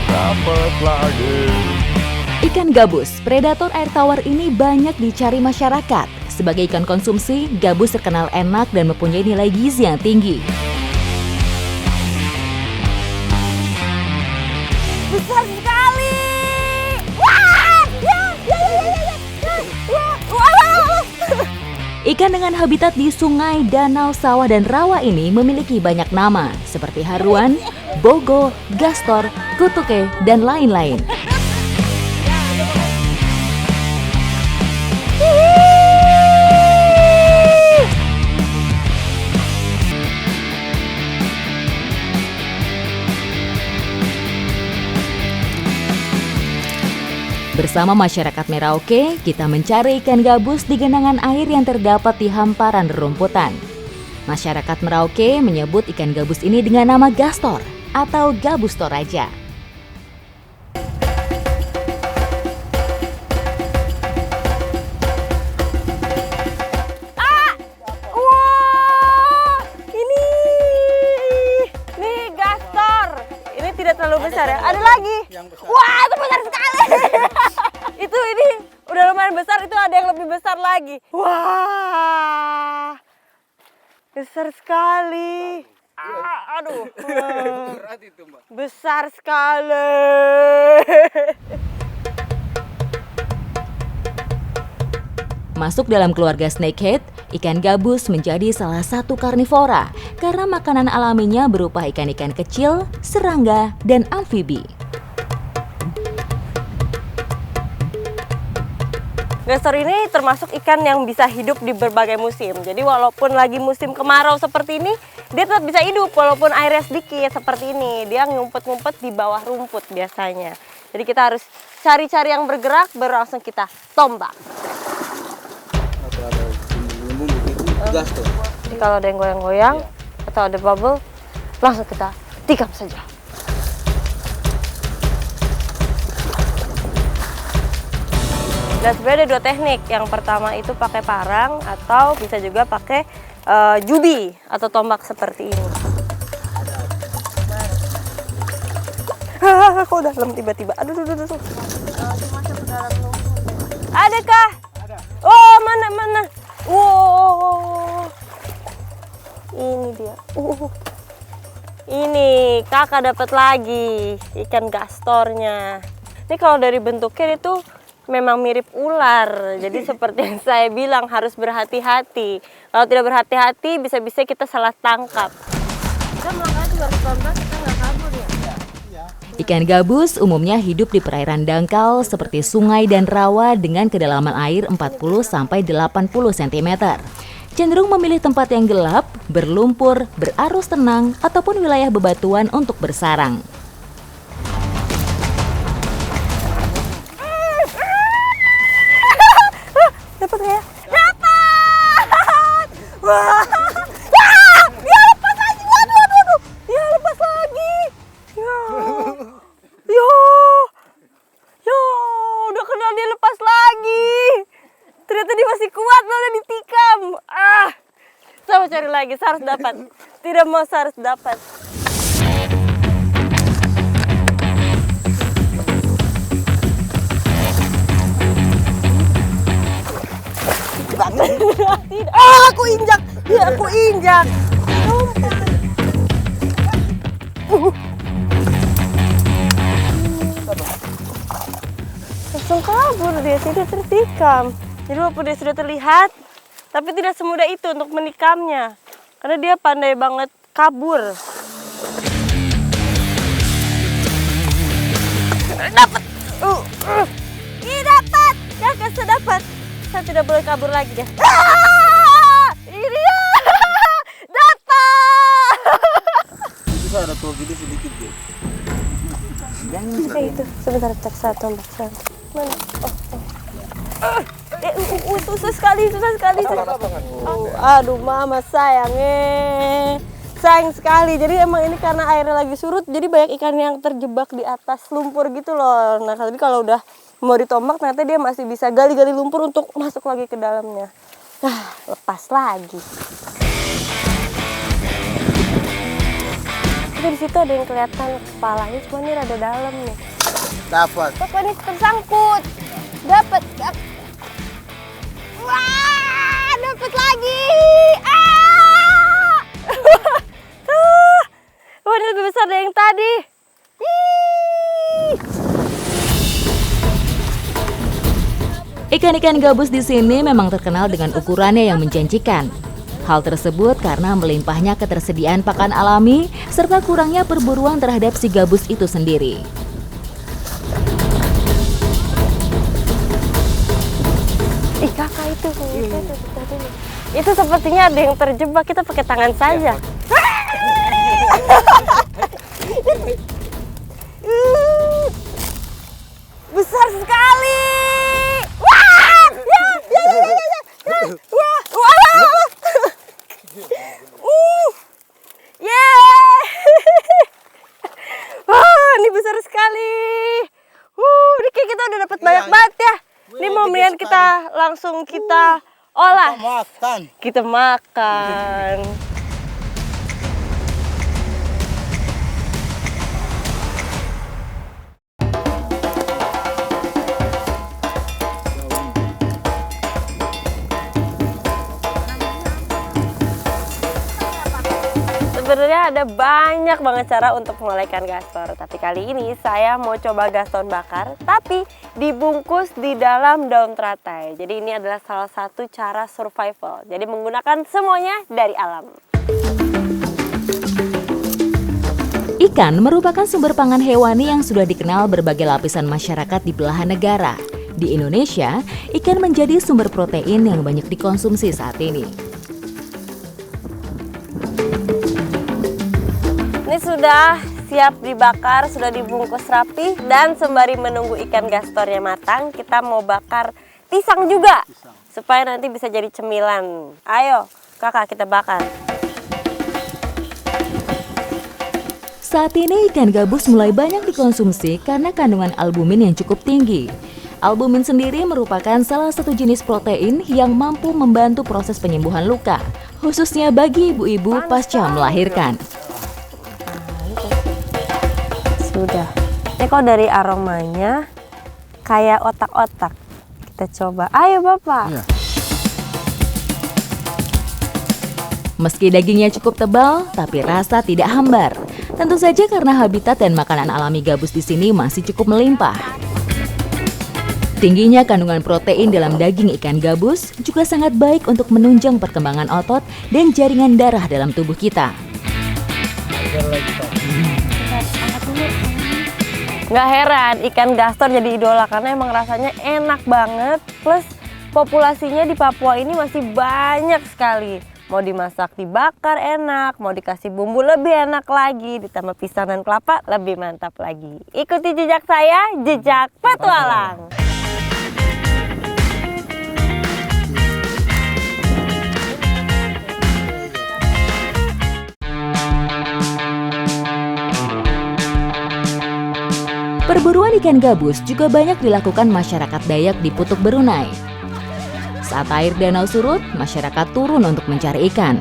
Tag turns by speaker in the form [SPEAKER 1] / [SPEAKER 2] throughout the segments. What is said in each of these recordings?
[SPEAKER 1] Dapat lagi.
[SPEAKER 2] Ikan gabus, predator air tawar ini banyak dicari masyarakat. Sebagai ikan konsumsi, gabus terkenal enak dan mempunyai nilai gizi yang tinggi.
[SPEAKER 3] Besar sekali. Wah!
[SPEAKER 2] Ikan dengan habitat di sungai, danau, sawah, dan rawa ini memiliki banyak nama, seperti haruan, bogo, gastor, kutuke, dan lain-lain. Bersama masyarakat Merauke, kita mencari ikan gabus di genangan air yang terdapat di hamparan rerumputan. Masyarakat Merauke menyebut ikan gabus ini dengan nama gastor atau gabus toraja.
[SPEAKER 3] Nih gastor. Ini tidak terlalu besar ya. Ada lagi. Wah, itu besar sekali. Ini udah lumayan besar, itu ada yang lebih besar lagi. Wah. Besar sekali. Aduh. Besar sekali.
[SPEAKER 2] Masuk dalam keluarga snakehead, ikan gabus menjadi salah satu karnivora karena makanan alaminya berupa ikan-ikan kecil, serangga, dan amfibi.
[SPEAKER 3] Gastor ini termasuk ikan yang bisa hidup di berbagai musim. Jadi walaupun lagi musim kemarau seperti ini, dia tetap bisa hidup walaupun airnya sedikit seperti ini. Dia ngumpet-ngumpet di bawah rumput biasanya. Jadi kita harus cari-cari yang bergerak, baru langsung kita tombak. Jadi kalau ada yang goyang-goyang atau ada bubble, langsung kita tikam saja. Dan sebenarnya ada dua teknik. Yang pertama itu pakai parang atau bisa juga pakai jubi atau tombak seperti ini. Kok dalam tiba-tiba? Aduh. Adakah? Oh, mana? Wow. Ini dia. Ini kakak dapat lagi ikan gastornya. Ini kalau dari bentuknya itu memang mirip ular. Jadi seperti yang saya bilang, harus berhati-hati. Kalau tidak berhati-hati, bisa-bisa kita salah tangkap. Kita melangkah juga harus pelan-pelan, kita nggak kabur ya?
[SPEAKER 2] Ikan gabus umumnya hidup di perairan dangkal seperti sungai dan rawa dengan kedalaman air 40-80 cm. Cenderung memilih tempat yang gelap, berlumpur, berarus tenang, ataupun wilayah bebatuan untuk bersarang.
[SPEAKER 3] Dapat nggak ya? Dapat! Wah! Ya lepas lagi! Waduh! Ya lepas lagi! Yo! Udah kenal dia lepas lagi! Ternyata dia masih kuat, udah ditikam! Saya mau cari lagi, saya harus dapat. Tidak mau, saya harus dapat. Tidak. Aku injak. Ya, aku injak. Langsung kabur dia, tidak tertikam. Jadi walaupun dia sudah terlihat, tapi tidak semudah itu untuk menikamnya. Karena dia pandai banget kabur. Dapat. Ih, dapat. Kakak saya dapat. Saya tidak boleh kabur lagi ya. Ini dia. Dapat.
[SPEAKER 4] Itu ada tua gede sedikit ya.
[SPEAKER 3] Itu sebentar, cek saya tombak saya. Mana? Susah sekali. Aduh mama sayang sayang sekali. Jadi emang ini karena airnya lagi surut, jadi banyak ikan yang terjebak di atas lumpur gitu loh. Nah tapi kalau udah mau ditombak ternyata dia masih bisa gali-gali lumpur untuk masuk lagi ke dalamnya. Lepas lagi. Tapi di situ ada yang kelihatan kepalanya, cuma ini rada dalam nih.
[SPEAKER 4] Dapat.
[SPEAKER 3] Papa ini tersangkut. Dapat. Wah, dapat lagi. Wah, ini lebih besar dari yang tadi.
[SPEAKER 2] Ikan-ikan gabus di sini memang terkenal dengan ukurannya yang menjanjikan. Hal tersebut karena melimpahnya ketersediaan pakan alami serta kurangnya perburuan terhadap si gabus itu sendiri.
[SPEAKER 3] Ih kakak itu. Itu sepertinya ada yang terjebak, kita pakai tangan saja. Besar sekali. Wah! Wah, ini besar sekali. Ini kayak kita udah dapat banyak banget ya. Ini mau kita langsung kita olah. Kita makan. Sebenarnya ada banyak banget cara untuk mengolah ikan gastor, tapi kali ini saya mau coba gaston bakar, tapi dibungkus di dalam daun teratai. Jadi ini adalah salah satu cara survival, jadi menggunakan semuanya dari alam.
[SPEAKER 2] Ikan merupakan sumber pangan hewani yang sudah dikenal berbagai lapisan masyarakat di belahan negara. Di Indonesia, ikan menjadi sumber protein yang banyak dikonsumsi saat ini.
[SPEAKER 3] Ini sudah siap dibakar, sudah dibungkus rapi, dan sembari menunggu ikan gastornya matang, kita mau bakar pisang juga, supaya nanti bisa jadi cemilan. Ayo, kakak kita bakar.
[SPEAKER 2] Saat ini ikan gabus mulai banyak dikonsumsi karena kandungan albumin yang cukup tinggi. Albumin sendiri merupakan salah satu jenis protein yang mampu membantu proses penyembuhan luka, khususnya bagi ibu-ibu pasca melahirkan.
[SPEAKER 3] Sudah. Ini kok dari aromanya kayak otak-otak. Kita coba. Ayo Bapak.
[SPEAKER 4] Iya.
[SPEAKER 2] Meski dagingnya cukup tebal, tapi rasa tidak hambar. Tentu saja karena habitat dan makanan alami gabus di sini masih cukup melimpah. Tingginya kandungan protein dalam daging ikan gabus juga sangat baik untuk menunjang perkembangan otot dan jaringan darah dalam tubuh kita.
[SPEAKER 3] Nggak heran ikan gastor jadi idola karena emang rasanya enak banget. Plus populasinya di Papua ini masih banyak sekali. Mau dimasak dibakar enak, mau dikasih bumbu lebih enak lagi, ditambah pisang dan kelapa lebih mantap lagi. Ikuti jejak saya, jejak petualang.
[SPEAKER 2] Perburuan ikan gabus juga banyak dilakukan masyarakat Dayak di Putuk Berunai. Saat air danau surut, masyarakat turun untuk mencari ikan.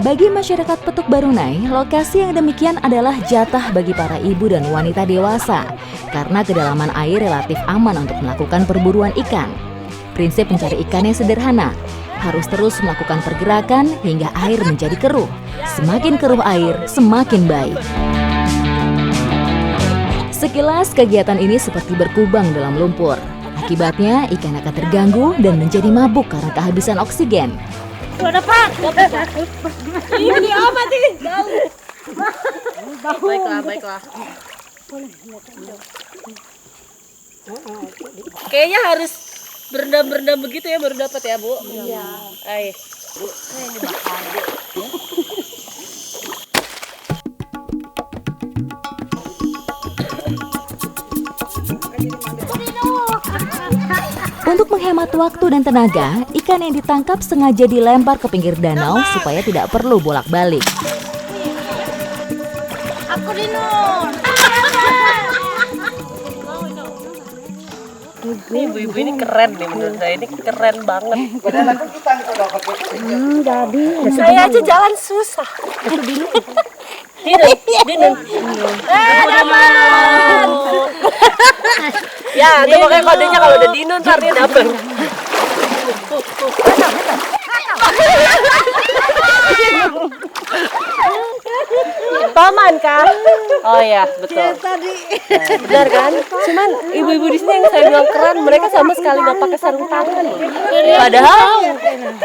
[SPEAKER 2] Bagi masyarakat Putuk Berunai, lokasi yang demikian adalah jatah bagi para ibu dan wanita dewasa karena kedalaman air relatif aman untuk melakukan perburuan ikan. Prinsip mencari ikannya sederhana, harus terus melakukan pergerakan hingga air menjadi keruh. Semakin keruh air, semakin baik. Sekilas kegiatan ini seperti berkubang dalam lumpur. Akibatnya ikan akan terganggu dan menjadi mabuk karena kehabisan oksigen.
[SPEAKER 3] Sudah Pak. Ini apa sih?
[SPEAKER 5] Baiklah. Kayaknya harus berendam begitu ya baru dapat ya Bu? Iya. Ayo. Bu, ini bakar Bu.
[SPEAKER 2] Untuk menghemat Menghemat waktu dan tenaga, ikan yang ditangkap sengaja dilempar ke pinggir danau supaya tidak perlu bolak-balik.
[SPEAKER 5] Aku Dinun.
[SPEAKER 3] Ini ibu-ibu ini keren nih menurut saya, ini keren banget. Saya aja jalan susah. Dinun. Dapat. Ya, itu makanya kodenya kalau udah Dinun ntar dia dapat. Paman kah? Oh ya, betul. Benar kan? Cuman ibu-ibu di sini yang saya bilang keren, mereka sama sekali nggak pakai sarung tangan. Padahal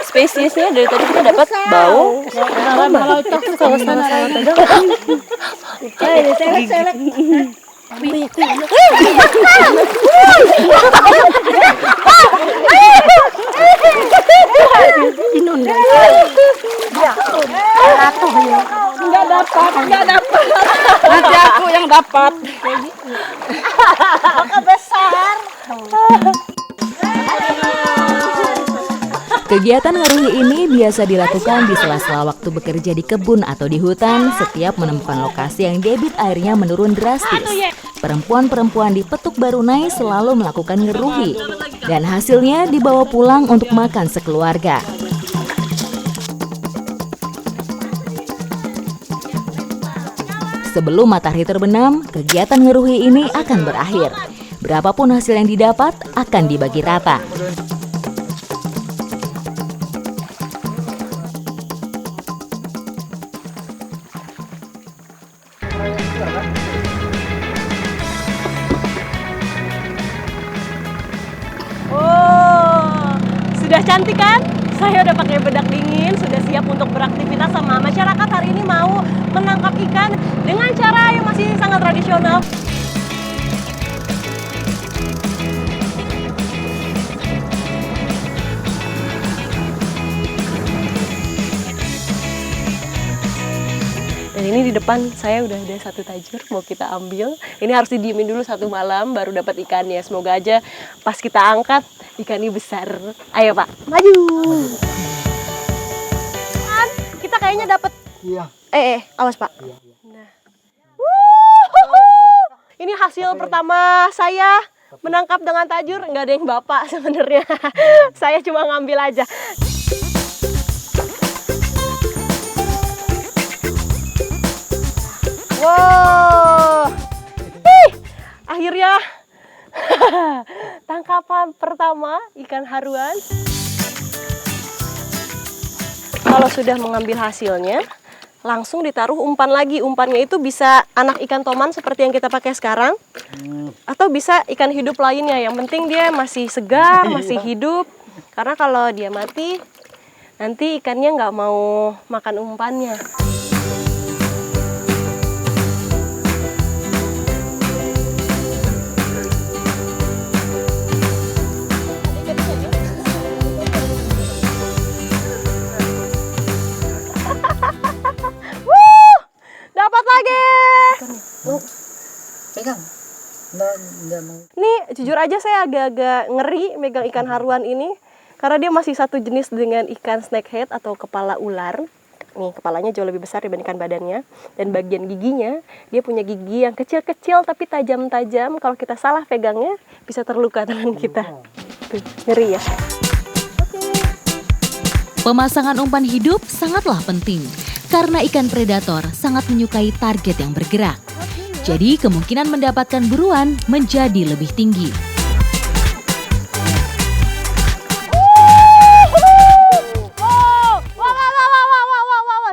[SPEAKER 3] spesiesnya dari tadi kita dapat bau. Kalau itu kalau salah-salah pegang. Nggak dapat.
[SPEAKER 5] Nanti aku yang dapat.
[SPEAKER 2] Kegiatan ngeruhi ini biasa dilakukan di sela-sela waktu bekerja di kebun atau di hutan setiap menemukan lokasi yang debit airnya menurun drastis. Perempuan-perempuan di Petuk Barunai selalu melakukan ngeruhi dan hasilnya dibawa pulang untuk makan sekeluarga. Sebelum matahari terbenam, kegiatan ngeruhi ini akan berakhir. Berapapun hasil yang didapat akan dibagi rata.
[SPEAKER 3] Oh, sudah cantik kan? Saya udah pakai bedak dingin, sudah siap untuk beraktivitas sama masyarakat. Hari ini mau menangkap ikan dengan cara yang masih sangat tradisional. Dan ini di depan saya udah ada satu tajur mau kita ambil. Ini harus didiemin dulu 1 malam baru dapat ikannya. Semoga aja pas kita angkat ikan ini besar. Ayo Pak, maju. Kita kayaknya dapat.
[SPEAKER 4] Iya.
[SPEAKER 3] Awas Pak.
[SPEAKER 4] Iya.
[SPEAKER 3] Nah. Ini hasil pertama saya menangkap dengan tajur. Nggak ada yang Bapak sebenarnya. Saya cuma ngambil aja. Wow, akhirnya tangkapan pertama ikan haruan. Kalau sudah mengambil hasilnya, langsung ditaruh umpan lagi. Umpannya itu bisa anak ikan toman seperti yang kita pakai sekarang, atau bisa ikan hidup lainnya. Yang penting dia masih segar, masih hidup. Karena kalau dia mati, nanti ikannya nggak mau makan umpannya. Dapat lagi.
[SPEAKER 4] Pegang. Nggak mau.
[SPEAKER 3] Nih, jujur aja saya agak-agak ngeri megang ikan haruan ini. Karena dia masih satu jenis dengan ikan snakehead atau kepala ular. Nih, kepalanya jauh lebih besar dibandingkan badannya. Dan bagian giginya, dia punya gigi yang kecil-kecil tapi tajam-tajam. Kalau kita salah pegangnya, bisa terluka tangan kita. Tuh, ngeri ya.
[SPEAKER 2] Pemasangan umpan hidup sangatlah penting karena ikan predator sangat menyukai target yang bergerak. Jadi kemungkinan mendapatkan buruan menjadi lebih tinggi.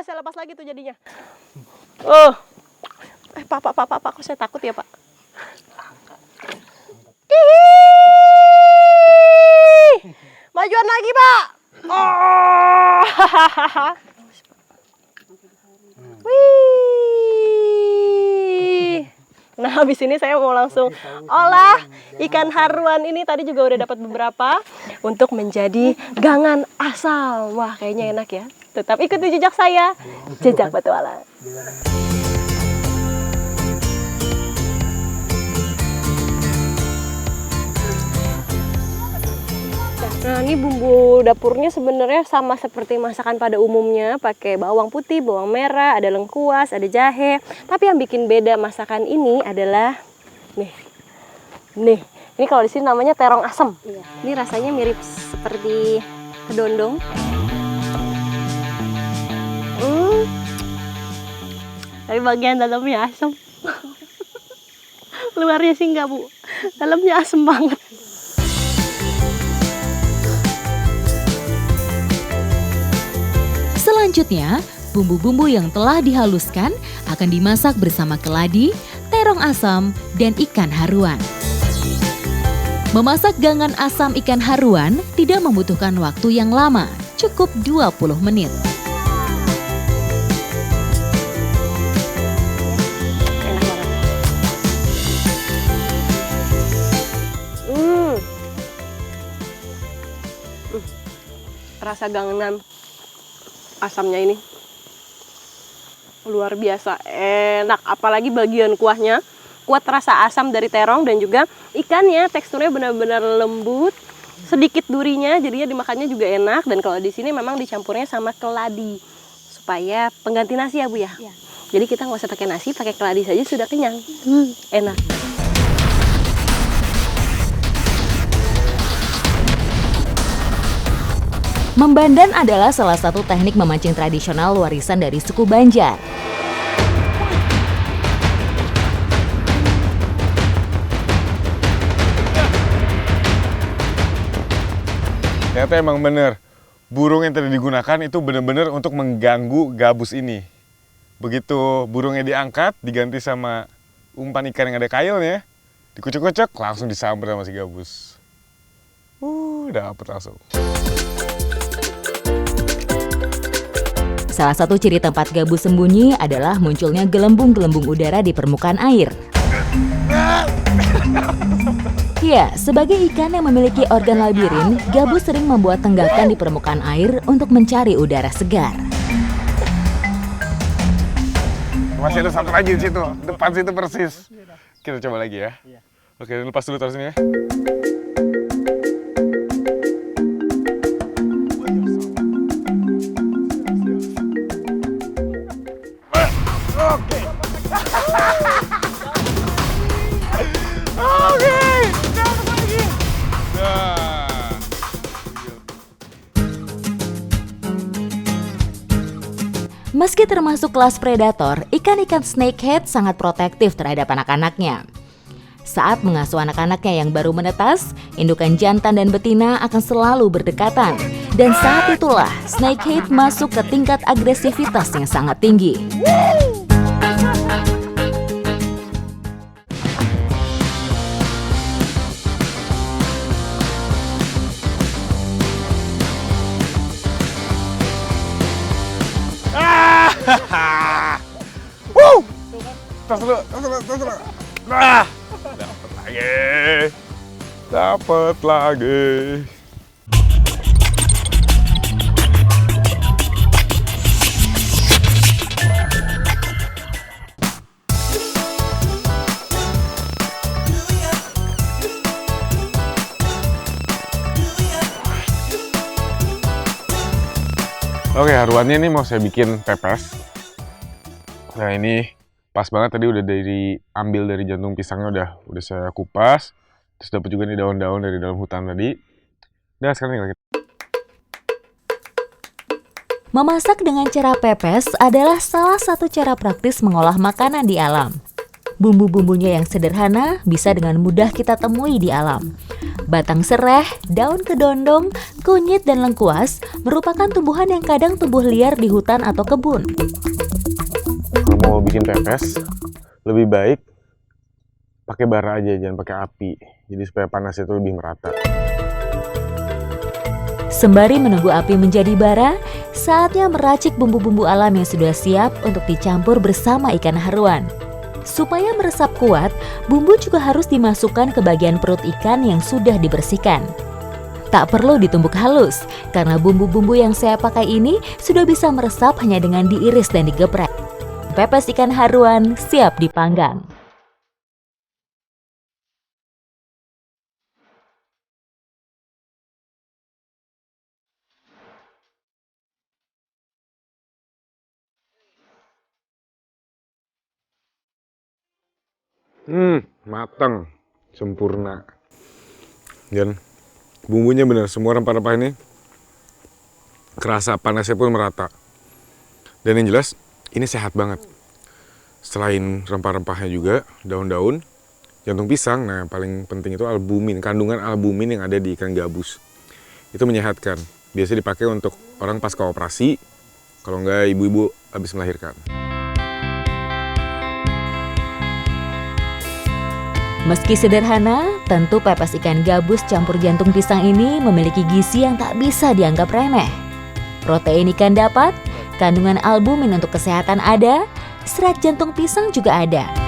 [SPEAKER 3] Saya lepas lagi tuh jadinya. Oh, Pak, kok saya takut ya Pak? Majuan lagi Pak. Oh. Wih. Nah, habis ini saya mau langsung olah ikan haruan ini. Tadi juga udah dapat beberapa untuk menjadi gangan asal. Wah, kayaknya enak ya. Tetap ikuti jejak saya, jejak petualang. Nah, ini bumbu dapurnya sebenarnya sama seperti masakan pada umumnya, pakai bawang putih, bawang merah, ada lengkuas, ada jahe. Tapi yang bikin beda masakan ini adalah nih. Ini kalau di sini namanya terong asem. Ini rasanya mirip seperti kedondong. Tapi bagian dalamnya asem. Luarnya sih enggak, Bu. Dalamnya asem banget.
[SPEAKER 2] Selanjutnya, bumbu-bumbu yang telah dihaluskan akan dimasak bersama keladi, terong asam, dan ikan haruan. Memasak gangan asam ikan haruan tidak membutuhkan waktu yang lama, cukup 20 menit.
[SPEAKER 3] Enak banget. Rasa gangan asamnya ini luar biasa enak, apalagi bagian kuahnya kuat rasa asam dari terong dan juga ikannya teksturnya benar-benar lembut, sedikit durinya, jadinya dimakannya juga enak. Dan kalau di sini memang dicampurnya sama keladi supaya pengganti nasi ya, Bu ya. Jadi kita nggak usah pakai nasi, pakai keladi saja sudah kenyang. Enak.
[SPEAKER 2] Membandan adalah salah satu teknik memancing tradisional warisan dari suku Banjar.
[SPEAKER 1] Ternyata emang bener, burung yang tadi digunakan itu bener-bener untuk mengganggu gabus ini. Begitu burungnya diangkat, diganti sama umpan ikan yang ada kailnya, dikucuk-kucuk, langsung disambar sama si gabus. Dapet langsung.
[SPEAKER 2] Salah satu ciri tempat gabus sembunyi adalah munculnya gelembung-gelembung udara di permukaan air. Ya, sebagai ikan yang memiliki organ labirin, gabus sering membuat tenggakan di permukaan air untuk mencari udara segar.
[SPEAKER 1] Masih ada satu lagi di situ, depan situ persis. Kita coba lagi ya. Oke, lepas dulu taruh sini ya. Oke. Dapat lagi. Nah.
[SPEAKER 2] Meski termasuk kelas predator, ikan-ikan snakehead sangat protektif terhadap anak-anaknya. Saat mengasuh anak-anaknya yang baru menetas, indukan jantan dan betina akan selalu berdekatan. Dan saat itulah snakehead masuk ke tingkat agresivitas yang sangat tinggi.
[SPEAKER 1] Tas dulu. Nah, dapat lagi. Oke, haruannya ini mau saya bikin pepes. Nah, ini pas banget tadi udah diambil dari jantung pisangnya udah saya kupas. Terus dapat juga nih daun-daun dari dalam hutan tadi. Nah, sekarang tinggal kita.
[SPEAKER 2] Memasak dengan cara pepes adalah salah satu cara praktis mengolah makanan di alam. Bumbu-bumbunya yang sederhana bisa dengan mudah kita temui di alam. Batang sereh, daun kedondong, kunyit, dan lengkuas merupakan tumbuhan yang kadang tumbuh liar di hutan atau kebun.
[SPEAKER 1] Kalau mau bikin pepes, lebih baik pakai bara aja, jangan pakai api. Jadi supaya panas itu lebih merata.
[SPEAKER 2] Sembari menunggu api menjadi bara, saatnya meracik bumbu-bumbu alam yang sudah siap untuk dicampur bersama ikan haruan. Supaya meresap kuat, bumbu juga harus dimasukkan ke bagian perut ikan yang sudah dibersihkan. Tak perlu ditumbuk halus, karena bumbu-bumbu yang saya pakai ini sudah bisa meresap hanya dengan diiris dan digeprek. Pepes ikan haruan siap dipanggang.
[SPEAKER 1] Matang, sempurna. Dan bumbunya bener, semua rempah-rempah ini kerasa, panasnya pun merata. Dan yang jelas, ini sehat banget. Selain rempah-rempahnya juga, daun-daun, jantung pisang, nah paling penting itu albumin, kandungan albumin yang ada di ikan gabus. Itu menyehatkan. Biasa dipakai untuk orang pasca operasi, kalau enggak ibu-ibu habis melahirkan.
[SPEAKER 2] Meski sederhana, tentu pepes ikan gabus campur jantung pisang ini memiliki gizi yang tak bisa dianggap remeh. Protein ikan dapat, kandungan albumin untuk kesehatan ada, serat jantung pisang juga ada.